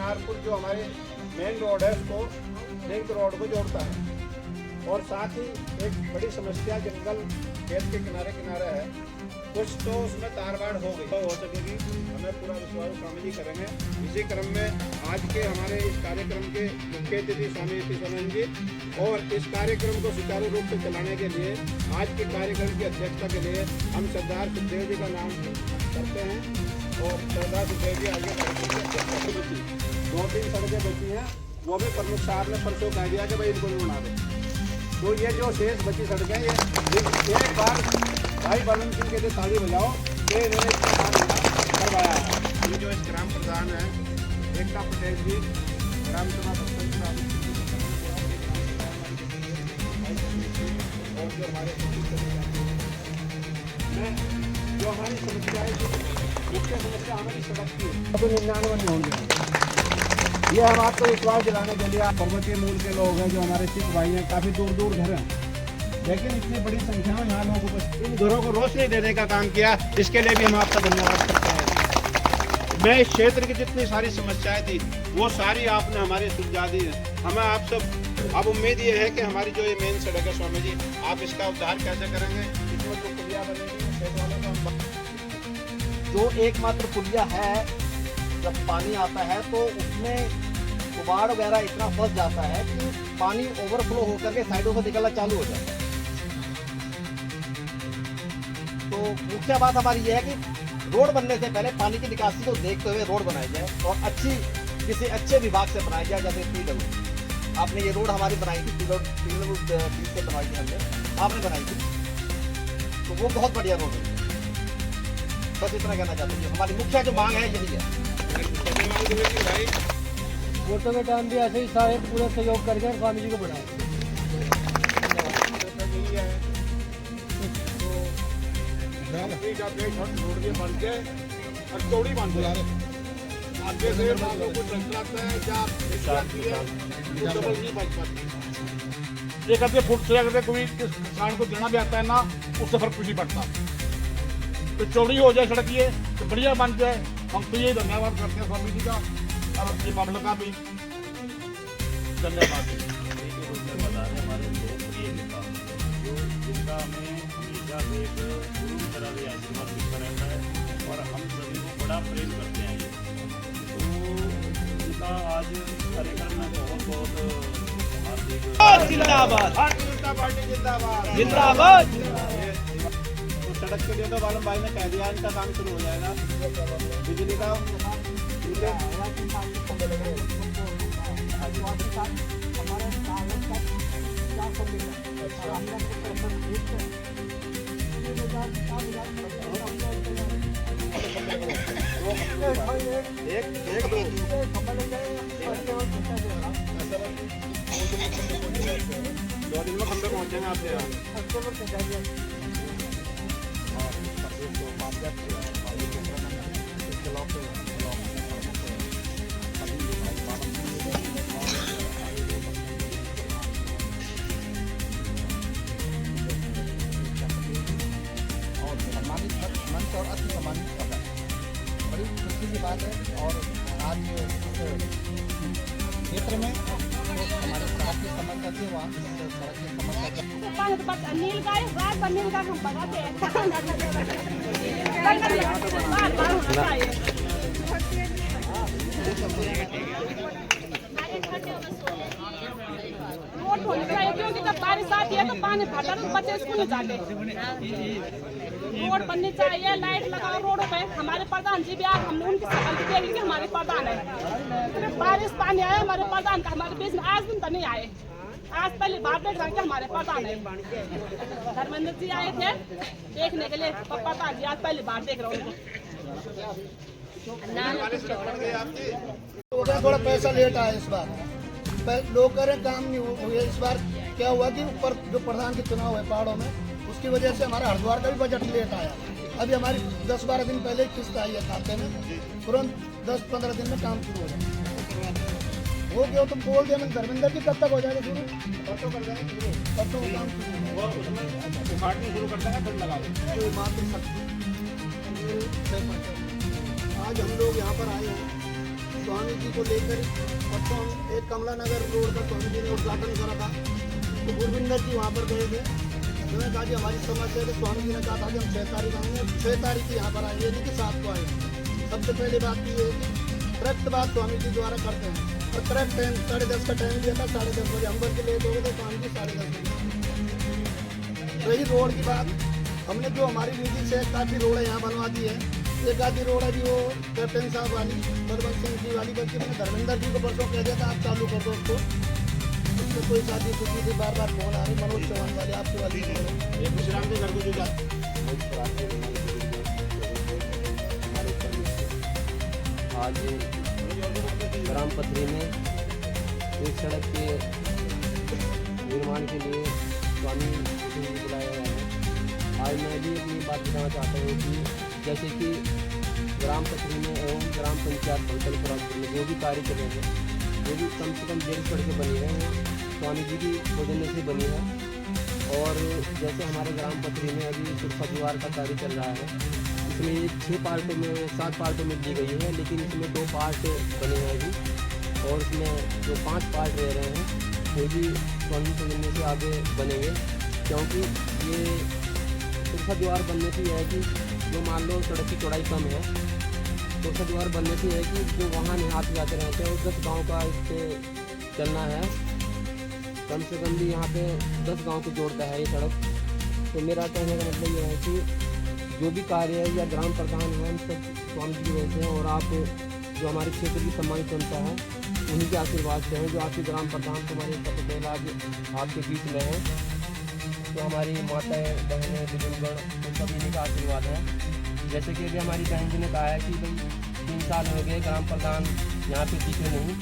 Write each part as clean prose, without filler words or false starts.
किनारपुर जो हमारे main road है उसको लिंक रोड को जोड़ता है। और साथ ही एक बड़ी समस्या जंगल खेत के किनारे किनारे है, कुछ तो उसमें तारबाड़ हो गई, तो हो सकेगी, हमें पूरा विश्वास स्वामी जी करेंगे। इसी क्रम में आज के हमारे इस कार्यक्रम के मुख्य अतिथि स्वामी यतीश्वरानंद जी, और इस कार्यक्रम को सुचारू रूप से चलाने के लिए आज के कार्यक्रम की अध्यक्षता के लिए हम सरदार सुखदेव जी का नाम करते हैं। और सरदार सुखदेव जी आगे बढ़ती 2-3 सड़कें बची हैं, वो भी प्रमुख साहब ने परसों कह दिया कि भाई इनको भी बना दो। तो ये जो शेष बची सड़कें, ये एक बार भाई बलवंत सिंह के लिए ताली बजाओ कि इन्होंने इतना काम करवाया है। ये जो इस ग्राम प्रधान है एकता पटेल जी, ग्राम सभा सरपंच साहब, और जो हमारे जो हमारी समस्या है, मुख्य समस्या हमारी सड़क की है, तो 99 नहीं होंगे। ये हम आपको विश्वास दिलाने के लिए, पर्वतीय मूल के लोग हैं जो हमारे सिख भाई हैं, काफ़ी दूर दूर घर हैं, लेकिन इतनी बड़ी संख्या में यहाँ लोगों को इन घरों को रोशनी देने का काम किया, इसके लिए भी हम आपका धन्यवाद करते हैं। मैं इस क्षेत्र की जितनी सारी समस्याएं थी वो सारी आपने हमारी सुलझा दी है। हमें आप सब अब उम्मीद ये है कि हमारी जो ये मेन सड़क है स्वामी जी, आप इसका उद्धार कैसे करेंगे, इसमें जो पुलिया बनेगी, जो एकमात्र पुलिया है, जब पानी आता है तो उसमें कुबाड़ वगैरह इतना फंस जाता है कि पानी ओवरफ्लो होकर के साइडों से निकलना चालू हो जाता है। तो मुख्य बात हमारी ये है कि रोड बनने से पहले पानी की निकासी को देखते हुए रोड बनाई जाए, और किसी अच्छे विभाग से बनाई जाए, जैसे पीडब्ल्यू। आपने ये रोड हमारी बनाई थी, पीडब्ल्यू से बनवाई थी हमने, आपने बनाई थी, तो वो बहुत बढ़िया रोड है। बस इतना कहना चाहते हैं, हमारी मुख्य जो मांग है यही है। वोटों के टाइम भी ऐसे ही सारे पूरे सहयोग करके स्वामी जी को बढ़ाए। चौड़ी बन गया आगे से एक आधे फुट से अगर कोई किसान को देना भी आता है ना, उससे फर्क कुछ नहीं पड़ता। तो चौड़ी हो जाए सड़क, ये तो बढ़िया बन जाए। हम तो ये धन्यवाद करते हैं स्वामी जी का, और ये मामले का भी धन्यवाद। हमारे लोकप्रिय नेता जिनका हमें हमेशा से एक गुरु की तरह भी आशीर्वाद मिलता रहता है, और हम सभी को बड़ा प्रेम करते हैं। तो उनका आज कार्यक्रम में बहुत बहुत जिंदाबाद, भारतीय जनता पार्टी जिंदाबाद, जिंदाबाद। तो सड़क के लिए तो बालम भाई ने कह दिया, इनका काम शुरू हो जाएगा। बिजली का एक दो दिन में खंबे पहुंच जाएंगे आपके यहाँ। मंच और अति सम्मानित पद है, बड़ी खुशी की बात है। और आज क्षेत्र में हमारे सड़क की समस्या थी, वहाँ सड़क की समस्या नील गाय रात पर नील गाय हम भगाते हैं। रोड होनी चाहिए, क्योंकि जब बारिश आती है तो पानी भरता है, बच्चे स्कूल नहीं जाते। रोड बननी चाहिए, लाइट लगाओ रोडों पे। हमारे प्रधान जी भी आज हमने उनकी शकल भी देख ली कि हमारे प्रधान है। बारिश पानी आया हमारे प्रधान का, हमारे बीच में आज दिन तो नहीं आए। आज पहली बार देख रहे हैं कि हमारे प्रधान है। धर्मेंद्र जी आए थे देखने के लिए, प्रधान जी आज पहली बार देख रहे हैं। थोड़ा पैसा लेट आया इस बार, लोग कह रहे काम नहीं हुआ। इस बार क्या हुआ कि ऊपर जो प्रधान के चुनाव है पहाड़ों में, उसकी वजह से हमारा हरिद्वार का भी बजट लेट आया। अभी हमारी 10-12 दिन पहले किस्त आई है खाते में, तुरंत 10-15 दिन में काम शुरू हो जाए। वो क्यों तुम बोल दिया, मैंने धर्मेंद्र जी कब तक हो जाएगा शुरू? परसों कर देंगे शुरू, परसों काम शुरू कर देंगे, फिर लगा देंगे। मातृशक्ति आज हम लोग यहाँ पर आए हैं तो स्वामी जी को लेकर परसों हम एक कमला नगर रोड का स्वामी जी ने उद्घाटन करा था, तो गुरविंदर जी वहाँ पर गए थे। उन्होंने कहा कि हमारी समस्या है, स्वामी जी ने कहा था कि हम 6 तारीख आएंगे, 6 तारीख यहाँ पर आएंगे, नहीं कि 7 को आएंगे। सबसे पहले बात ये है कि करेक्ट बात स्वामी जी द्वारा करते हैं, और करेक्ट टाइम 10:30 का टाइम दिया था, 10:30 बजे हम बल्कि लेट हो गए थे, स्वामी जी 10:30 बजे। रही रोड की बात, हमने जो हमारी नीति से काफ़ी रोड यहाँ बनवा दी है। एक आधी रोड अभी वो कैप्टन साहब वाली, बलवंत सिंह जी वाली, बल्कि मैंने धर्मेंद्र जी को परसों कह दिया था आप चालू कर दो उसको। उसमें कोई शादी खुशी थी, बार बार फोन आ रही, मनोज चौहान वाली आपकी वाली एक विश्राम के घर को जो जाते आज ग्राम पथरी में एक सड़क के निर्माण के लिए स्वामी जी बुलाया गया है। आज मैं भी अपनी बात बताना चाहता हूँ कि जैसे कि ग्राम पथरी में एवं ग्राम पंचायत फलतलपुरा में जो भी कार्य चले हैं, वो भी कम से कम 1.5 सड़कें बनी हैं, स्वामी जी की सौजन्य से बनी है। और जैसे हमारे ग्राम पथरी में अभी सुरक्षा दीवार का कार्य चल रहा है, इसमें 6 पार्टों में 7 पार्टों में दी गई है, लेकिन इसमें 2 पार्ट बने हैं अभी, और इसमें जो 5 पार्ट रह रहे हैं वो भी स्वामी सौजन्य से आगे बनेंगे। क्योंकि ये सुरक्षा दीवार बनने से यह है कि जो मान लो सड़क की चौड़ाई कम है, सुरक्षा दीवार बनने से है कि जो वाहन यहाँ पे जाते रहते हैं, और 10 गाँव का इस पर चलना है, कम से कम भी यहाँ पे 10 गाँव को जोड़ता है ये सड़क। तो मेरा कहने का मतलब यह है कि जो भी कार्य है या ग्राम प्रधान है, हम सब स्वामी जी की वजह से, और आप जो हमारे क्षेत्र की सम्मानित जनता है उन्हीं के आशीर्वाद से हैं। जो आपके ग्राम प्रधान तुम्हारे पटेल आज आपके बीच में है, तो हमारी माताएं बहनें बुजुर्गगण तो सब इन्हीं का आशीर्वाद है। जैसे कि अभी हमारी बहन जी ने कहा है कि भाई 3 साल हो गए ग्राम प्रधान यहाँ पे दिखे नहीं।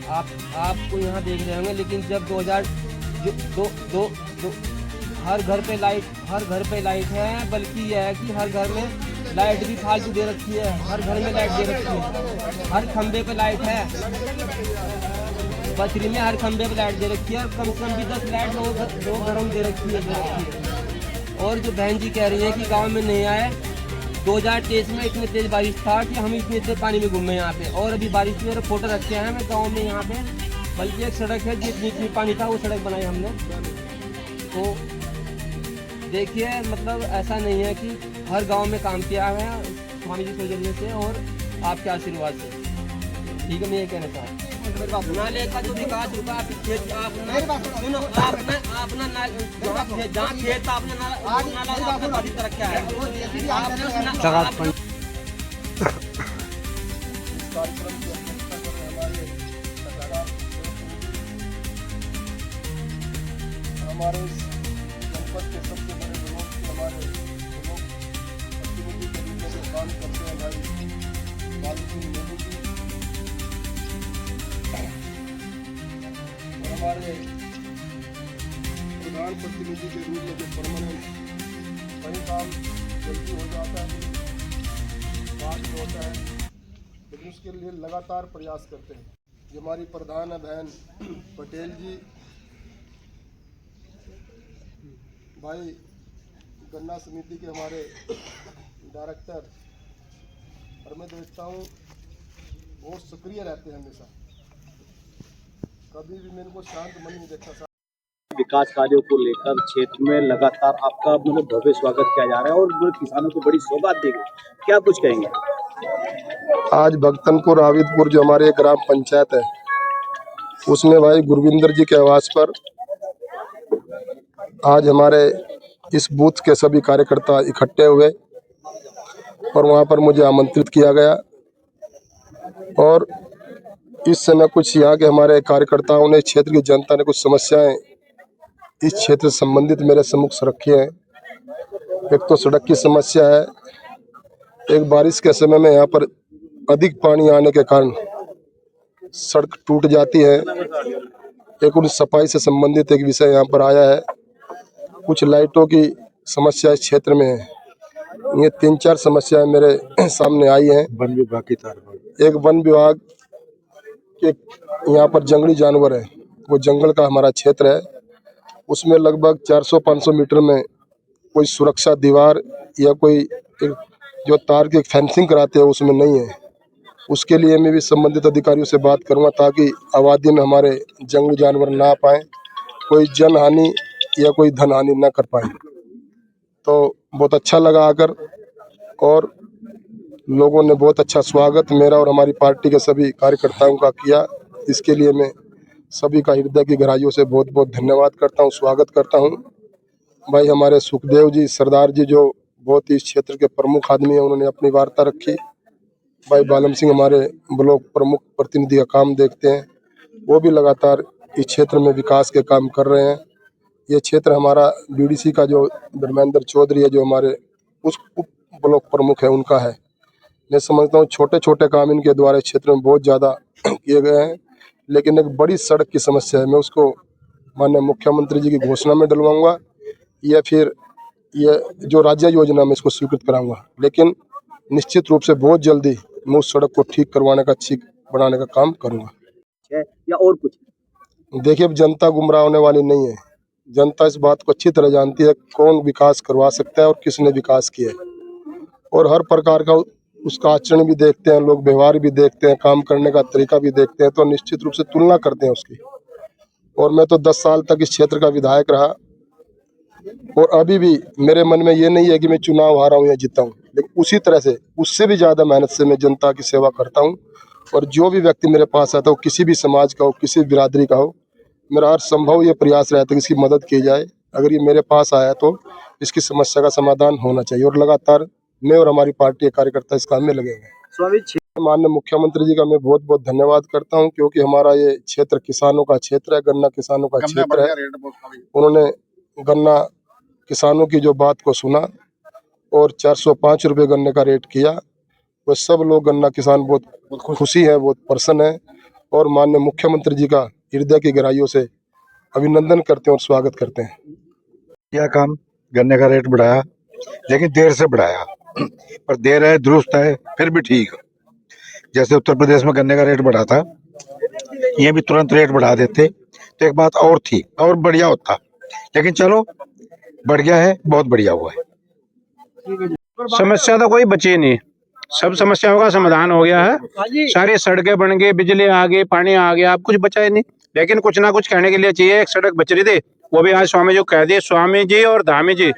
आपको यहाँ देख रहे होंगे, लेकिन जब 2000 हर घर पे लाइट है, बल्कि यह है कि हर घर में लाइट भी फालतू दे रखी है, हर घर में लाइट दे रखी है, हर खंबे पे लाइट है, पथरी में हर खंबे पे लाइट दे रखी है, और कम से कम भी 10 लाइट दो घरों में दे रखी है। और जो बहन जी कह रही है कि गांव में नहीं आए, 2023 में इतनी तेज बारिश था कि हम इतने तेज पानी में घूमे यहाँ पे, और अभी बारिश में फोटो रखे हैं मैं गाँव में यहाँ पे, बल्कि एक सड़क है जितनी पानी था वो सड़क बनाई हमने। तो देखिए, मतलब ऐसा नहीं है कि हर गांव में काम किया है स्वामी जी सौजन्य से और आपके आशीर्वाद से। ठीक है, मैं ये कहना चाहता हूँ। नाले का जो विकास रुका, जहाँ खेत आपने नाला रखा है, हमारे जनपद के सबसे बड़े लोग हमारे लोग प्रतिनिधि के रूप में काम करते हैं भाई लालू सिंह नेहरू जी, और हमारे प्रधान प्रतिनिधि के रूप में जो परमानेंट कहीं काम जल्दी हो जाता है, बात होता है, लेकिन उसके लिए लगातार प्रयास करते हैं। जो हमारी प्रधान है बहन पटेल जी, भाई गन्ना समिति के हमारे डायरेक्टर, और मैं देखता हूँ बहुत सक्रिय रहते हैं हमेशा, कभी भी मेरे को शांत मन नहीं देखता। विकास कार्यों को लेकर क्षेत्र में लगातार आपका मतलब भव्य स्वागत किया जा रहा है और किसानों को बड़ी सौगात दी गई, क्या कुछ कहेंगे? आज भक्तनपुर आविदपुर जो हमारे ग्राम पंचायत है, उसमें भाई गुरविंदर जी के आवास पर आज हमारे इस बूथ के सभी कार्यकर्ता इकट्ठे हुए और वहां पर मुझे आमंत्रित किया गया, और इस समय कुछ यहाँ के हमारे कार्यकर्ताओं ने, क्षेत्र की जनता ने कुछ समस्याएं इस क्षेत्र से संबंधित मेरे सम्मुख रखी हैं। एक तो सड़क की समस्या है, एक बारिश के समय में यहाँ पर अधिक पानी आने के कारण सड़क टूट जाती है, एक उन सफाई से संबंधित एक विषय यहाँ पर आया है, कुछ लाइटों की समस्या इस क्षेत्र में है। ये 3-4 समस्याएं मेरे सामने आई हैं। वन विभाग की तरफ, एक वन विभाग के यहाँ पर जंगली जानवर है, वो जंगल का हमारा क्षेत्र है, उसमें लगभग 400-500 मीटर में कोई सुरक्षा दीवार या कोई एक जो तार की फेंसिंग कराते हैं उसमें नहीं है। उसके लिए मैं भी संबंधित अधिकारियों से बात करूँगा ताकि आबादी में हमारे जंगली जानवर ना आ पाएँ, कोई जन हानि या कोई धन हानि ना कर पाए। तो बहुत अच्छा लगा आकर और लोगों ने बहुत अच्छा स्वागत मेरा और हमारी पार्टी के सभी कार्यकर्ताओं का किया। इसके लिए मैं सभी का हृदय की गहराइयों से बहुत बहुत धन्यवाद करता हूँ, स्वागत करता हूँ। भाई हमारे सुखदेव जी सरदार जी जो बहुत ही इस क्षेत्र के प्रमुख आदमी हैं, उन्होंने अपनी वार्ता रखी। भाई बालम सिंह हमारे ब्लॉक प्रमुख प्रतिनिधि का काम देखते हैं, वो भी लगातार इस क्षेत्र में विकास के काम कर रहे हैं। ये क्षेत्र हमारा बीडीसी का जो धर्मेंद्र चौधरी है जो हमारे उस उप ब्लॉक प्रमुख है उनका है। मैं समझता हूँ छोटे छोटे काम इनके द्वारा इस क्षेत्र में बहुत ज़्यादा किए गए हैं, लेकिन एक बड़ी सड़क की समस्या है। मैं उसको माननीय मुख्यमंत्री जी की घोषणा में डलवाऊंगा या फिर ये जो राज्य योजना में इसको स्वीकृत कराऊंगा, लेकिन निश्चित रूप से बहुत जल्दी मैं उस सड़क को ठीक करवाने का, ठीक बनाने का काम करूंगा। या और कुछ? देखिए, अब जनता गुमराह होने वाली नहीं है। जनता इस बात को अच्छी तरह जानती है कौन विकास करवा सकता है और किसने विकास किया है, और हर प्रकार का उसका आचरण भी देखते हैं लोग, व्यवहार भी देखते हैं, काम करने का तरीका भी देखते हैं, तो निश्चित रूप से तुलना करते हैं उसकी। और मैं तो 10 साल तक इस क्षेत्र का विधायक रहा और अभी भी मेरे मन में ये नहीं है कि मैं चुनाव हारा हूँ या जीता हूँ, लेकिन उसी तरह से उससे भी ज़्यादा मेहनत से मैं जनता की सेवा करता हूँ। और जो भी व्यक्ति मेरे पास आता हो, किसी भी समाज का हो, किसी भी बिरादरी का हो, मेरा हर संभव ये प्रयास रहता है कि इसकी मदद की जाए। अगर ये मेरे पास आया तो इसकी समस्या का समाधान होना चाहिए, और लगातार मैं और हमारी पार्टी के कार्यकर्ता इस काम में लगे हुए हैं। स्वामी माननीय मुख्यमंत्री जी का मैं बहुत बहुत धन्यवाद करता हूं, क्योंकि हमारा ये क्षेत्र किसानों का क्षेत्र है, गन्ना किसानों का क्षेत्र है। उन्होंने गन्ना किसानों की जो बात को सुना और 405 रुपये गन्ने का रेट किया। वो सब लोग गन्ना किसान बहुत खुशी है, बहुत प्रसन्न है, और माननीय मुख्यमंत्री जी का हृदय की गहराइयों से अभिनंदन करते हैं और स्वागत करते हैं। क्या काम गन्ने का रेट बढ़ाया, लेकिन देर से बढ़ाया, पर देर है दुरुस्त है, फिर भी ठीक। जैसे उत्तर प्रदेश में गन्ने का रेट बढ़ा था, ये भी तुरंत रेट बढ़ा देते तो एक बात और थी और बढ़िया होता, लेकिन चलो बढ़ गया है, बहुत बढ़िया हुआ है। समस्या तो कोई बची नहीं, सब समस्याओं का समाधान हो गया है। सारी सड़कें बन गई, बिजली आ गई, पानी आ गया, अब कुछ बचा ही नहीं। लेकिन कुछ ना कुछ कहने के लिए चाहिए। एक सड़क बच रही थी, वो भी आज स्वामी जी को कह दिए। स्वामी जी और धामी जी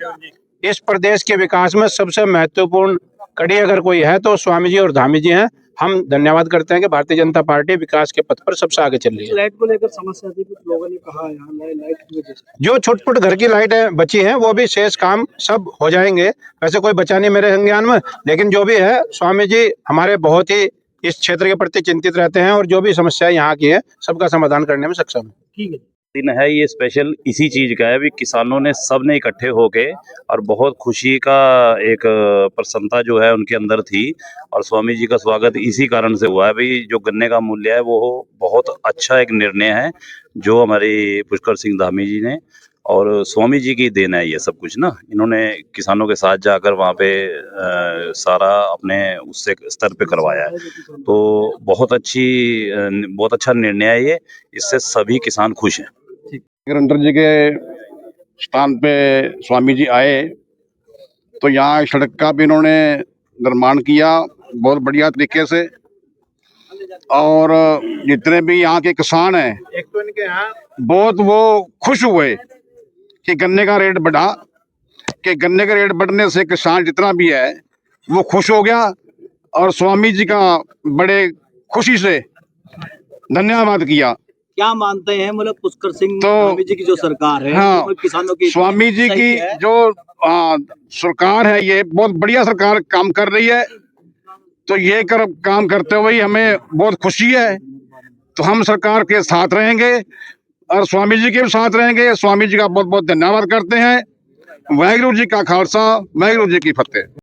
इस प्रदेश के विकास में सबसे महत्वपूर्ण कड़ी अगर कोई है तो स्वामी जी और धामी जी हैं। हम धन्यवाद करते हैं कि भारतीय जनता पार्टी विकास के पथ पर सबसे आगे चल रही है। लाइट को लेकर समस्या थी, कुछ लोगों ने कहा यहाँ लाइट की वजह से जो छोट-पुट घर की लाइटें बची हैं वो भी शेष काम सब हो जाएंगे। वैसे कोई बचा नहीं मेरे संज्ञान में, लेकिन जो भी है स्वामी जी हमारे बहुत ही इस क्षेत्र के प्रति चिंतित रहते हैं और जो भी समस्या यहाँ की है सबका समाधान करने में सक्षम है। ठीक है। दिन है ये स्पेशल इसी चीज़ का है भी किसानों ने सब ने इकट्ठे होके और बहुत खुशी का एक प्रसन्नता जो है उनके अंदर थी, और स्वामी जी का स्वागत इसी कारण से हुआ है भाई। जो गन्ने का मूल्य है वो बहुत अच्छा एक निर्णय है जो हमारे पुष्कर सिंह धामी जी ने, और स्वामी जी की देन है ये सब कुछ ना। इन्होंने किसानों के साथ जाकर वहाँ पे सारा अपने उससे स्तर पे करवाया है, तो बहुत अच्छा निर्णय है ये। इससे सभी किसान खुश हैं। निरंतर जी के स्थान पे स्वामी जी आए तो यहाँ सड़क का भी इन्होंने निर्माण किया बहुत बढ़िया तरीके से, और जितने भी यहाँ के किसान हैं एक तो इनके यहाँ बहुत वो खुश हुए कि गन्ने का रेट बढ़ा, कि गन्ने का रेट बढ़ने से किसान जितना भी है वो खुश हो गया, और स्वामी जी का बड़े खुशी से धन्यवाद किया। क्या मानते हैं मतलब पुष्कर सिंह तो धामी जी की जो सरकार है, हाँ, किसानों की स्वामी जी सही की है? जो सरकार है ये बहुत बढ़िया सरकार काम कर रही है, तो ये काम करते हुए हमें बहुत खुशी है। तो हम सरकार के साथ रहेंगे और स्वामी जी के भी साथ रहेंगे। स्वामी जी का बहुत बहुत धन्यवाद करते हैं। वाहिगुरु जी का खालसा, वाहिगुरु जी की फतेह।